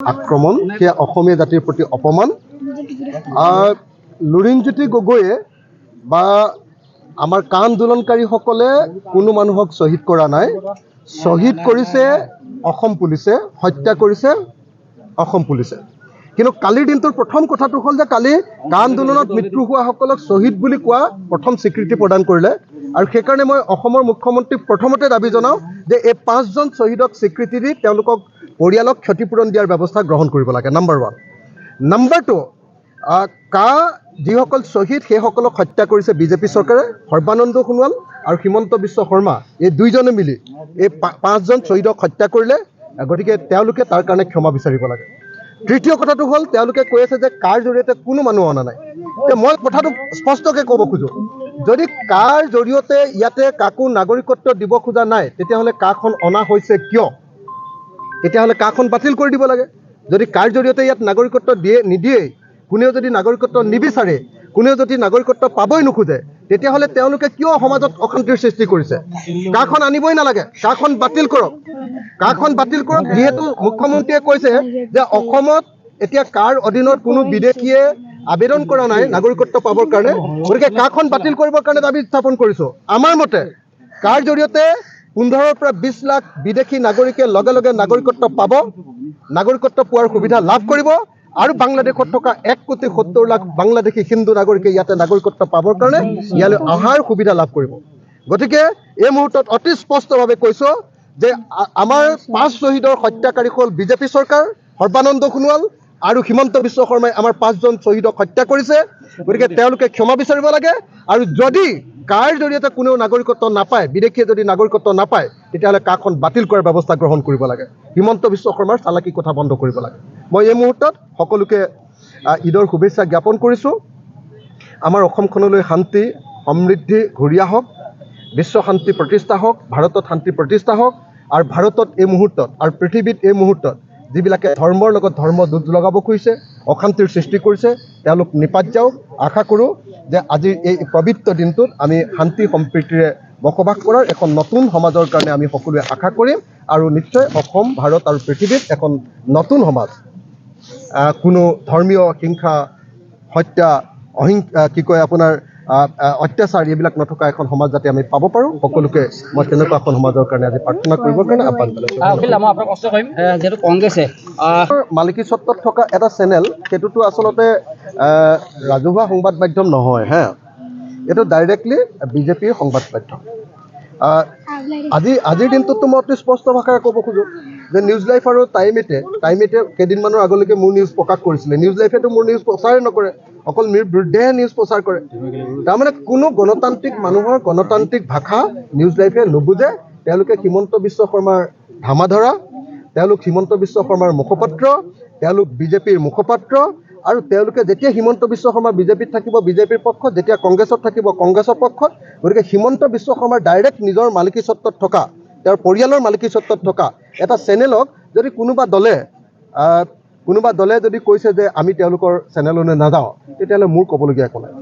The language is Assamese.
আক্ৰমণ সেয়া অসমীয়া জাতিৰ প্ৰতি অপমান। লুৰিণজ্যোতি গগৈয়ে বা আমাৰ কা আন্দোলনকাৰীসকলে কোনো মানুহক শ্বহীদ কৰা নাই। শ্বহীদ কৰিছে অসম পুলিচে, হত্যা কৰিছে অসম পুলিচে। কিন্তু কালিৰ দিনটোৰ প্ৰথম কথাটো হ'ল যে কালি কা আন্দোলনত মৃত্যু হোৱাসকলক শ্বহীদ বুলি কোৱা প্ৰথম স্বীকৃতি প্ৰদান কৰিলে। আৰু সেইকাৰণে মই অসমৰ মুখ্যমন্ত্ৰীক প্ৰথমতে দাবী জনাওঁ যে এই 5জন শ্বহীদক স্বীকৃতি দি তেওঁলোকক পৰিয়ালক ক্ষতিপূৰণ দিয়াৰ ব্যৱস্থা গ্ৰহণ কৰিব লাগে, নম্বৰ 1। নম্বৰ 2, যিসকল শ্বহীদ সেইসকলক হত্যা কৰিছে বিজেপি চৰকাৰে। সৰ্বানন্দ সোণোৱাল আৰু হিমন্ত বিশ্ব শৰ্মা এই দুইজনে মিলি এই 5জন শ্বহীদক হত্যা কৰিলে। গতিকে তেওঁলোকে তাৰ কাৰণে ক্ষমা বিচাৰিব লাগে। তৃতীয় কথাটো হ'ল তেওঁলোকে কৈ আছে যে কাৰ জৰিয়তে কোনো মানুহ অনা নাই। মই কথাটো স্পষ্টকৈ ক'ব খোজোঁ, যদি কাৰ জৰিয়তে ইয়াতে কাকো নাগৰিকত্ব দিব খোজা নাই তেতিয়াহ'লে কাখন অনা হৈছে কিয়? তেতিয়াহ'লে কাখন বাতিল কৰি দিব লাগে। যদি কাৰ জৰিয়তে ইয়াত নাগৰিকত্ব নিদিয়েই, কোনেও যদি নাগৰিকত্ব নিবিচাৰে, কোনেও যদি নাগৰিকত্ব পাবই নোখোজে, তেতিয়াহ'লে তেওঁলোকে কিয় সমাজত অশান্তিৰ সৃষ্টি কৰিছে? কাখন আনিবই নালাগে, কাখন বাতিল কৰক। কাখন বাতিল কৰক। যিহেতু মুখ্যমন্ত্ৰীয়ে কৈছে যে অসমত এতিয়া কাৰ অধীনত কোনো বিদেশীয়ে আবেদন কৰা নাই নাগৰিকত্ব পাবৰ কাৰণে, গতিকে কাখন বাতিল কৰিবৰ কাৰণে দাবী উত্থাপন কৰিছোঁ। আমাৰ মতে কাৰ জৰিয়তে 15 পৰা 20 লাখ বিদেশী নাগৰিকে লগে লগে নাগৰিকত্ব পাব, নাগৰিকত্ব পোৱাৰ সুবিধা লাভ কৰিব। আৰু বাংলাদেশত থকা 1,70 লাখ বাংলাদেশী হিন্দু নাগৰিকে ইয়াতে নাগৰিকত্ব পাবৰ কাৰণে ইয়ালৈ অহাৰ সুবিধা লাভ কৰিব। গতিকে এই মুহূৰ্তত অতি স্পষ্টভাৱে কৈছোঁ যে আমাৰ 5 শ্বহীদৰ হত্যাকাৰী হ'ল বিজেপি চৰকাৰ, সৰ্বানন্দ সোণোৱাল আৰু হিমন্ত বিশ্ব শৰ্মাই আমাৰ 5জন শ্বহীদক হত্যা কৰিছে। গতিকে তেওঁলোকে ক্ষমা বিচাৰিব লাগে। আৰু যদি কাৰ জৰিয়তে কোনেও নাগৰিকত্ব নাপায়, বিদেশীয়ে যদি নাগৰিকত্ব নাপায়, তেতিয়াহ'লে কাখন বাতিল কৰাৰ ব্যৱস্থা গ্ৰহণ কৰিব লাগে। হিমন্ত বিশ্ব শৰ্মাৰ চালাকি কথা বন্ধ কৰিব লাগে। মই এই মুহূৰ্তত সকলোকে ঈদৰ শুভেচ্ছা জ্ঞাপন কৰিছোঁ। আমাৰ অসমখনলৈ শান্তি সমৃদ্ধি ঘূৰি আহক, বিশ্ব শান্তি প্ৰতিষ্ঠা হওক, ভাৰতত শান্তি প্ৰতিষ্ঠা হওক। আৰু ভাৰতত এই মুহূৰ্তত আৰু পৃথিৱীত এই মুহূৰ্তত যিবিলাকে ধৰ্মৰ লগত ধৰ্ম যুঁজ লগাব খুজিছে, অশান্তিৰ সৃষ্টি কৰিছে, তেওঁলোক নিপাত যাওক। আশা কৰোঁ যে আজিৰ এই পবিত্ৰ দিনটোত আমি শান্তি সম্প্ৰীতিৰে বসবাস কৰাৰ এখন নতুন সমাজৰ কাৰণে আমি সকলোৱে আশা কৰিম। আৰু নিশ্চয় অসম, ভাৰত আৰু পৃথিৱীত এখন নতুন সমাজ, কোনো ধৰ্মীয় হিংসা, হত্যা, অত্যাচাৰ এইবিলাক নথকা এখন সমাজ যাতে আমি পাব পাৰোঁ, সকলোকে মই তেনেকুৱা এখন সমাজৰ কাৰণে আজি প্ৰাৰ্থনা কৰিবৰ কাৰণে আহ্বান জনাইছোঁ। কংগ্ৰেছে মালিকী স্বত্বত থকা এটা চেনেল, সেইটোতো আচলতে ৰাজহুৱা সংবাদ মাধ্যম নহয়, এইটো ডাইৰেক্টলি বিজেপিৰ সংবাদ মাধ্যম। আজিৰ দিনটোততো মই অতি স্পষ্ট ভাষাৰে ক'ব খোজোঁ যে নিউজ লাইফ আৰু টাইম এইটে কেইদিনমানৰ আগলৈকে মোৰ নিউজ প্ৰকাশ কৰিছিলে। নিউজ লাইফেতো মোৰ নিউজ প্ৰচাৰে নকৰে, অকল মোৰ বিৰুদ্ধেহে নিউজ প্ৰচাৰ কৰে। তাৰমানে কোনো গণতান্ত্ৰিক মানুহৰ গণতান্ত্ৰিক ভাষা নিউজ লাইফে নুবুজে। তেওঁলোকে হিমন্ত বিশ্ব শৰ্মাৰ ধামাধৰা, তেওঁলোক হিমন্ত বিশ্ব শৰ্মাৰ মুখপাত্ৰ, তেওঁলোক বিজেপিৰ মুখপাত্ৰ। আৰু তেওঁলোকে যেতিয়া হিমন্ত বিশ্ব শৰ্মা বিজেপিত থাকিব বিজেপিৰ পক্ষত, যেতিয়া কংগ্ৰেছত থাকিব কংগ্ৰেছৰ পক্ষত। গতিকে হিমন্ত বিশ্ব শৰ্মাৰ ডাইৰেক্ট নিজৰ মালিকী স্বত্বত থকা, তেওঁৰ পৰিয়ালৰ মালিকী স্বত্বত থকা এটা চেনেলক যদি কোনোবা দলে যদি কৈছে যে আমি তেওঁলোকৰ চেনেললৈ নাযাওঁ, তেতিয়াহ'লে মোৰ ক'বলগীয়া একো নাই।